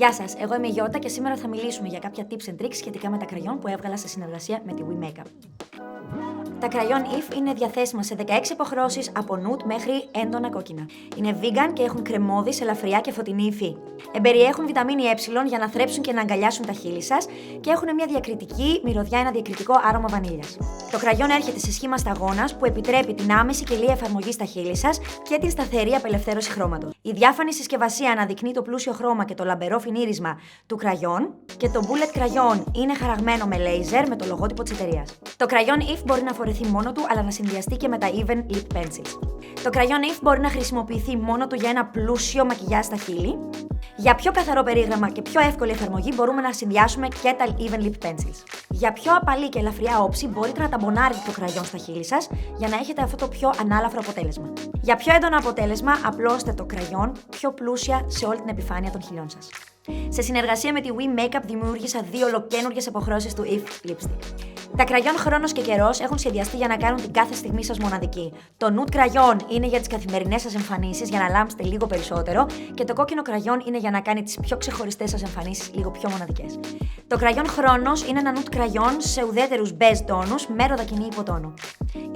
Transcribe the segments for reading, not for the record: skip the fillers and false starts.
Γεια σας, εγώ είμαι η Γιώτα και σήμερα θα μιλήσουμε για κάποια tips and tricks σχετικά με τα κραγιόν που έβγαλα σε συνεργασία με τη We Makeup. Τα κραγιόν IF είναι διαθέσιμα σε 16 αποχρώσεις από nude μέχρι έντονα κόκκινα. Είναι vegan και έχουν κρεμώδη, ελαφριά και φωτεινή υφή. Εμπεριέχουν βιταμίνη Ε για να θρέψουν και να αγκαλιάσουν τα χείλη σας και έχουν μια διακριτική μυρωδιά, ένα διακριτικό άρωμα βανίλιας. Το κραγιόν έρχεται σε σχήμα σταγόνας που επιτρέπει την άμεση και λίγη εφαρμογή στα χείλη σας και την σταθερή απελευθέρωση χρώματος. Η διάφανη συσκευασία αναδεικνύει το πλούσιο χρώμα και το λαμπερό φινίρισμα του κραγιόν και το bullet κραγιόν είναι χαραγμένο με λέιζερ με το λογότυπο της εταιρείας. Το κραγιόν IF μπορεί να φορεθεί μόνο του, αλλά να συνδυαστεί και με τα Even Lip Pencils. Το κραγιόν IF μπορεί να χρησιμοποιηθεί μόνο του για ένα πλούσιο μακιγιάζ στα χείλη. Για πιο καθαρό περίγραμμα και πιο εύκολη εφαρμογή μπορούμε να συνδυάσουμε και τα Even Lip Pencils. Για πιο απαλή και ελαφριά όψη μπορείτε να ταμπονάρετε το κραγιόν στα χείλη σας για να έχετε αυτό το πιο ανάλαφρο αποτέλεσμα. Για πιο έντονο αποτέλεσμα απλώστε το κραγιόν πιο πλούσια σε όλη την επιφάνεια των χειλιών σας. Σε συνεργασία με τη We Makeup δημιούργησα 2 ολοκαίνουργιες αποχρώσεις του IF Lipstick. Τα κραγιόν χρόνος και καιρός έχουν σχεδιαστεί για να κάνουν την κάθε στιγμή σας μοναδική. Το nude κραγιόν είναι για τις καθημερινές σας εμφανίσεις για να λάμψετε λίγο περισσότερο και το κόκκινο κραγιόν είναι για να κάνει τις πιο ξεχωριστές σας εμφανίσεις λίγο πιο μοναδικές. Το κραγιόν χρόνος είναι ένα nude κραγιόν σε ουδέτερους beige τόνους με ροδακινή υποτόνο.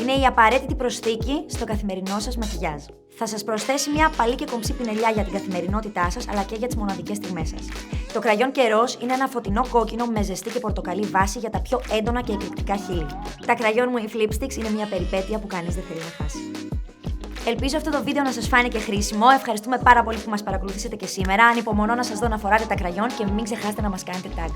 Είναι η απαραίτητη προσθήκη στο καθημερινό σας μακιγιάζ. Θα σας προσθέσει μια απαλή και κομψή πινελιά για την καθημερινότητά σας αλλά και για τις μοναδικές στιγμές σας. Το κραγιόν καιρός είναι ένα φωτεινό κόκκινο με ζεστή και πορτοκαλί βάση για τα πιο έντονα και εκπληκτικά χείλη. Τα κραγιόν μου IF Lipsticks είναι μια περιπέτεια που κανείς δεν θέλει να χάσει. Ελπίζω αυτό το βίντεο να σας φάνηκε χρήσιμο. Ευχαριστούμε πάρα πολύ που μας παρακολουθήσατε και σήμερα. Ανυπομονώ να σας δω να φοράτε τα κραγιόν και μην ξεχάσετε να μας κάνετε tag.